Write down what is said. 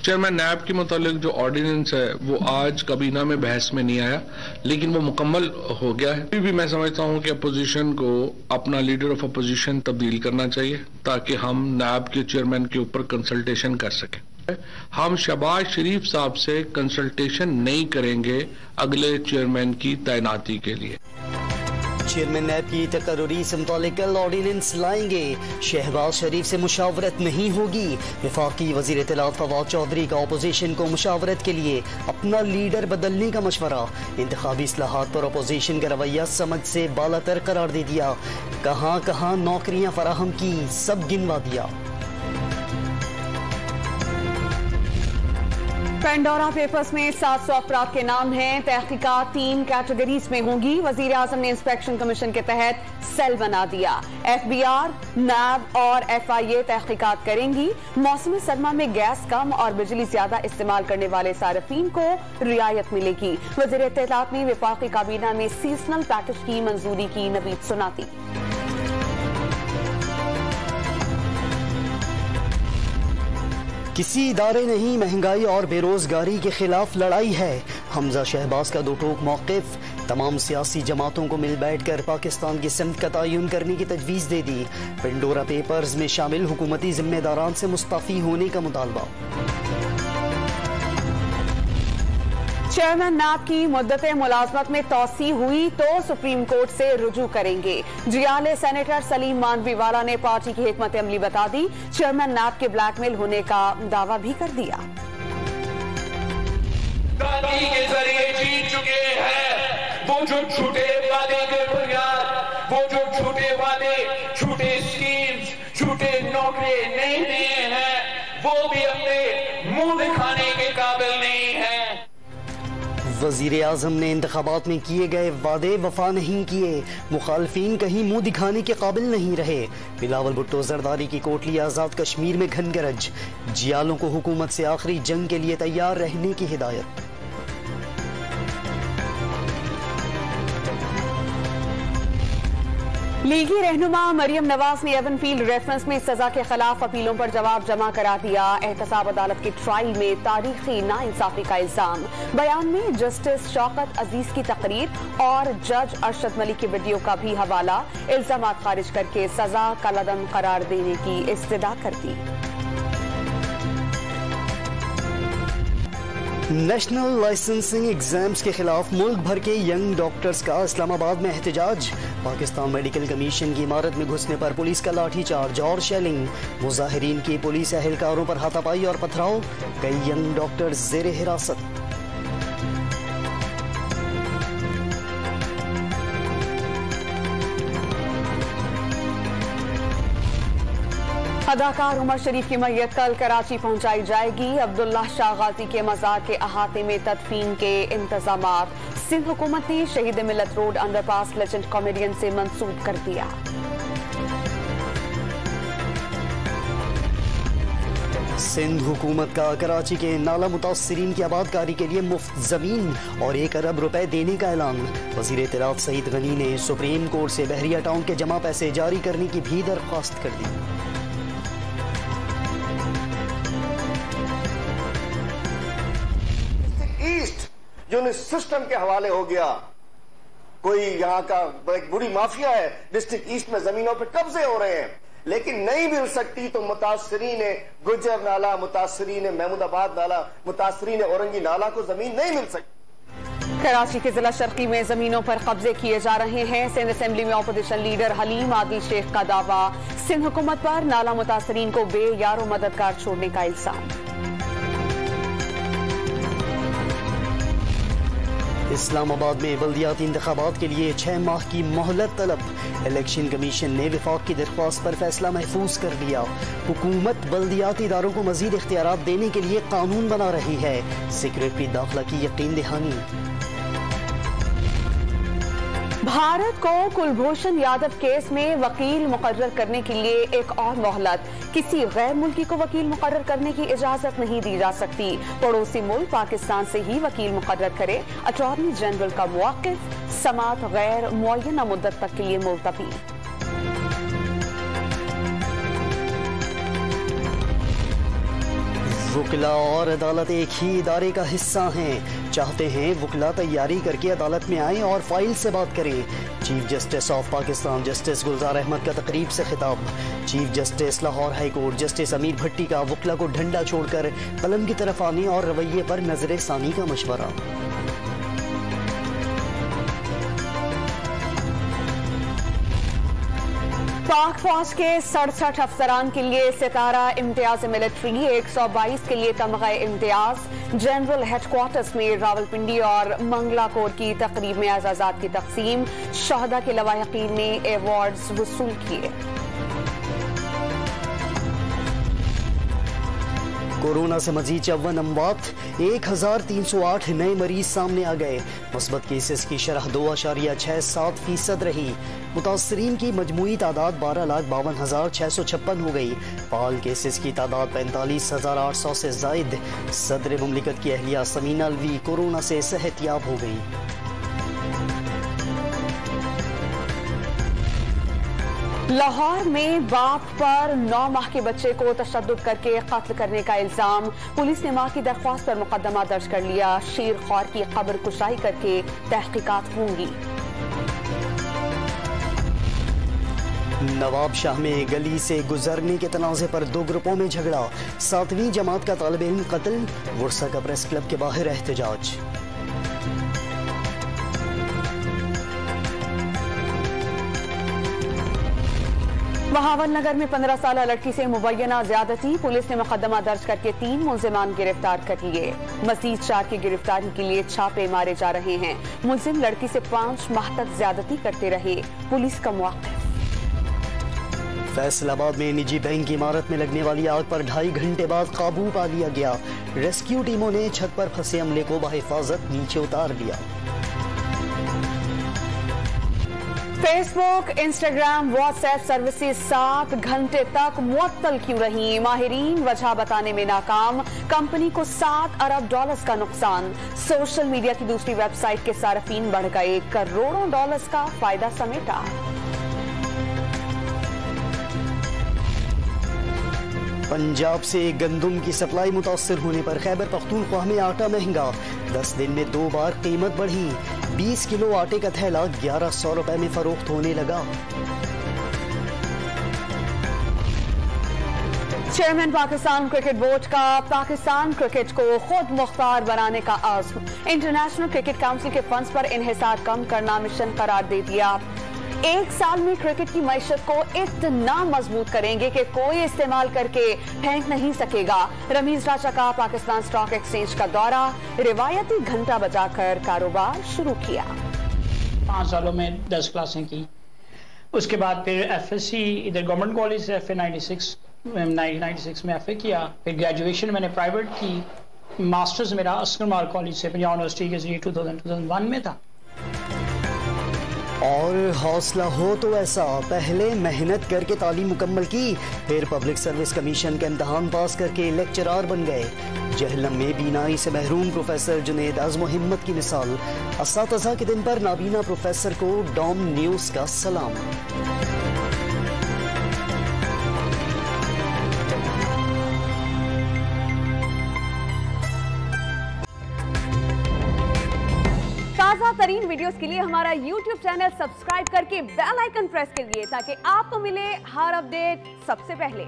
Chairman नैब के मुतालिक जो ऑर्डिनेंस है वो आज काबीना में बहस में नहीं आया, लेकिन वो मुकम्मल हो गया है। अभी भी मैं समझता हूँ कि अपोजिशन को अपना लीडर ऑफ अपोजिशन तब्दील करना चाहिए ताकि हम नैब के चेयरमैन के ऊपर कंसल्टेशन कर सकें। हम शहबाज शरीफ साहब से कंसल्टेशन नहीं करेंगे अगले चेयरमैन की तैनाती के लिए। चेयरमैन नैब की तकर्री से मुतालिक कल ऑर्डिनेंस लाएंगे। शहबाज शरीफ से मुशावरत नहीं होगी। वफाकी वजीर इत्तलात फवाद चौधरी का अपोजिशन को मुशावरत के लिए अपना लीडर बदलने का मशवरा। इंतखाबी इस्लाहात पर अपोजिशन का रवैया समझ से बालातर करार दे दिया। कहाँ कहाँ नौकरियां फराहम की सब गिनवा दिया। पेंडोरा पेपर्स में 700 अफराद के नाम हैं। तहकीकात 3 कैटेगरीज में होंगी। वजीर आजम ने इंस्पेक्शन कमीशन के तहत सेल बना दिया। FBR, नैब और FIA तहकीकात करेंगी। मौसम सरमा में गैस कम और बिजली ज्यादा इस्तेमाल करने वाले सार्फिन को रियायत मिलेगी। वजीर इत्तलात ने वफाकी काबीना में सीजनल पैकेज की मंजूरी की नवीद सुनाती। किसी इदारे नहीं, महंगाई और बेरोजगारी के खिलाफ लड़ाई है। हमजा शहबाज का दो टोक मौक़िफ। तमाम सियासी जमातों को मिल बैठकर पाकिस्तान की सिमत का तयन करने की तजवीज दे दी। पेंडोरा पेपर्स में शामिल हुकूमती जिम्मेदारान से मुस्तफ़ी होने का मुतालबा। चेयरमैन नैब की मुद्दत मुलाजमत में तोसी हुई तो सुप्रीम कोर्ट से रुजू करेंगे। जियाले सेनेटर सलीम मानवीवाला ने पार्टी की हिकमत अमली बता दी। चेयरमैन नैब के ब्लैकमेल होने का दावा भी कर दिया। गांधी के जरिए जीत चुके हैं वो जो झूठे वादे के बुनियाद, वो जो झूठे वादे, झूठे स्कीम्स, झूठे नौकरी नहीं दिए हैं, वो भी अपने मुंह दिखाने के काबिल नहीं है। वजीर आजम ने इंतखाबात में किए गए वादे वफा नहीं किए। मुखालफीन कहीं मुंह दिखाने के काबिल नहीं रहे। बिलावल भुट्टो जरदारी की कोटली आजाद कश्मीर में घनगरज। जियालों को हुकूमत से आखिरी जंग के लिए तैयार रहने की हिदायत। लीगी रहनुमा मरियम नवाज ने एवनफील्ड रेफरेंस में सजा के खिलाफ अपीलों पर जवाब जमा करा दिया। एहतसाब अदालत की ट्रायल में तारीखी नाइंसाफी का इल्जाम। बयान में जस्टिस शौकत अजीज की तकरीर और जज अरशद मलिक की वीडियो का भी हवाला। इल्जाम खारिज करके सजा कलअदम करार देने की इस्तदा कर दी। नेशनल लाइसेंसिंग एग्जाम्स के खिलाफ मुल्क भर के यंग डॉक्टर्स का इस्लामाबाद में एहतजाज। पाकिस्तान मेडिकल कमीशन की इमारत में घुसने पर पुलिस का लाठीचार्ज और शेलिंग। मुजाहिरीन की पुलिस एहलकारों पर हाथापाई और पथराव। कई यंग डॉक्टर्स जेर हिरासत। अदाकार उमर शरीफ की मैयत कल कराची पहुंचाई जाएगी। अब्दुल्ला शाह गाजी के मज़ार के अहाते में तदफीन के इंतजामात। सिंध हुकूमत ने शहीद मिलत रोड अंडरपास लेजेंड कॉमेडियन से मंसूब कर दिया। सिंध हुकूमत का कराची के नाला मुतासरीन की आबादकारी के लिए मुफ्त जमीन और 1 अरब रुपए देने का ऐलान। वजीर इत्तलात सईद गनी ने सुप्रीम कोर्ट से बहरिया टाउन के जमा पैसे जारी करने की भी दरख्वास्त कर दी। जो सिस्टम के हवाले हो गया, कोई यहाँ का एक बुरी माफिया है। डिस्ट्रिक्ट ईस्ट में जमीनों पे कब्जे हो रहे हैं, लेकिन नहीं मिल सकती तो मुतासरीन गुजर नाला, मुतासरीन महमूदाबाद नाला, मुतासरीन औरंगी नाला को जमीन नहीं मिल सकती। कराची के जिला शर्की में जमीनों पर कब्जे किए जा रहे हैं। सिंध असेंबली में अपोजिशन लीडर हलीम आदिल शेख का दावा। सिंध हुकूमत पर नाला मुतासरीन को बेयारो मददगार छोड़ने का इल्जाम। इस्लामाबाद में बल्दियाती इंतखाबात के लिए 6 माह की मोहलत तलब। इलेक्शन कमीशन ने विफाक की दरख्वास्त पर फैसला महफूज कर दिया। हुकूमत बल्दियाती इदारों को मजीद इख्तियारात देने के लिए कानून बना रही है। सेक्रेटरी दाखिला की यकीन दहानी। भारत को कुलभूषण यादव केस में वकील मुकर्रर करने के लिए एक और मोहलत। किसी गैर मुल्की को वकील मुकर्रर करने की इजाजत नहीं दी जा सकती। पड़ोसी मुल्क पाकिस्तान से ही वकील मुकर्रर करे। अटॉर्नी जनरल का मुवाक्किफ। समात गैर मुअय्यना मुद्दत तक के लिए मुलतवी। वुकला और अदालत एक ही इदारे का हिस्सा हैं। चाहते हैं वुकला तैयारी करके अदालत में आएं और फाइल से बात करें। Chief justice of Pakistan justice Gulzar Ahmed का तकरीब से खिताब। Chief justice Lahore high court justice Amir Bhatti का वुकला को डंडा छोड़कर कलम की तरफ आने और रवैये पर नजर सानी का मशवरा। पाक फौज के 67 अफसरान के लिए सितारा इम्तियाज मिलिट्री, 122 के लिए तमगा इम्तियाज। जनरल हेडक्वार्टर्स में रावलपिंडी और मंगला कोर की तकरीब में एजाजात की तकसीम। शहदा के लवाहिकीन ने अवार्ड्स वसूल किए। कोरोना से मजीद 54 अमवात, 1308 नए मरीज सामने आ गए। मुस्बत केसेस की शरह 2.67% रही। मुतासरीन की मजमूई तादाद 12,52,656 हो गई। फाल केसेस की तादाद 45,800 से जायद। सदर मुमलिकत की अहलिया समीना अलवी कोरोना से सेहतियाब हो गई। लाहौर में बाप पर 9 माह के बच्चे को तशद्दुद करके कत्ल करने का इल्जाम। पुलिस ने मां की दरख्वास्त पर मुकदमा दर्ज कर लिया। शेर खौर की खबर कुशाई करके तहकीकात होंगी। नवाब शाह में गली से गुजरने के तनाजे पर 2 ग्रुपों में झगड़ा। 7वीं जमात का तालिब इल्म कत्ल। वर्सा का प्रेस क्लब के बाहर एहतजाज। महावन नगर में 15 साल लड़की से मुबैना ज्यादती। पुलिस ने मुकदमा दर्ज करके 3 मुलजिमान गिरफ्तार कर लिए। मजीद 4 की गिरफ्तारी के लिए छापे मारे जा रहे हैं। मुलजिम लड़की से 5 माह तक ज्यादती करते रहे। पुलिस का मौक़िफ़। फैसलाबाद में निजी बैंक की इमारत में लगने वाली आग पर 2.5 घंटे बाद काबू पा लिया गया। रेस्क्यू टीमों ने छत पर फंसे अमले को बहिफाजत नीचे उतार लिया। फेसबुक, इंस्टाग्राम, व्हाट्सएप सर्विसेज 7 घंटे तक मुअत्तल क्यों रही? माहिरीन वजह बताने में नाकाम। कंपनी को $7 अरब का नुकसान। सोशल मीडिया की दूसरी वेबसाइट के सार्फिन बढ़ गए। करोड़ों डॉलर्स का फायदा समेटा। पंजाब से गंदुम की सप्लाई मुतासर होने पर खैबर पख्तूनख्वा में आटा महंगा। 10 दिन में 2 बार कीमत बढ़ी। 20 किलो आटे का थैला 1100 रुपए में फरोख्त होने लगा। चेयरमैन पाकिस्तान क्रिकेट बोर्ड का पाकिस्तान क्रिकेट को खुद मुख्तार बनाने का आज़्म। इंटरनेशनल क्रिकेट काउंसिल के फंड्स पर इन्हिसार कम करना मिशन करार दे दिया। 1 साल में क्रिकेट की मईशत को इतना मजबूत करेंगे कि कोई इस्तेमाल करके फेंक नहीं सकेगा। रमीज राजा का पाकिस्तान स्टॉक एक्सचेंज का दौरा। रिवायती घंटा बजाकर कारोबार शुरू किया। 5 सालों में 10 क्लासें की। उसके बाद फिर FSC इधर गवर्नमेंट कॉलेज से FA 1996 में FA किया। फिर ग्रेजुएशन मैंने प्राइवेट की। मास्टर्स मेरा अस्कर मार कॉलेज से पंजाब यूनिवर्सिटी के जरिए 2001 में था। और हौसला हो तो ऐसा, पहले मेहनत करके तालीम मुकम्मल की, फिर पब्लिक सर्विस कमीशन का इम्तहान पास करके लेक्चरार बन गए। जहलम में बीनाई से महरूम प्रोफेसर जुनेद आज़म हिम्मत की मिसाल। असातिज़ा के दिन पर नाबीना प्रोफेसर को डॉम न्यूज़ का सलाम। ताज़ा तरीन वीडियोस के लिए हमारा YouTube चैनल सब्सक्राइब करके बेल आइकन प्रेस करिए ताकि आपको मिले हर अपडेट सबसे पहले।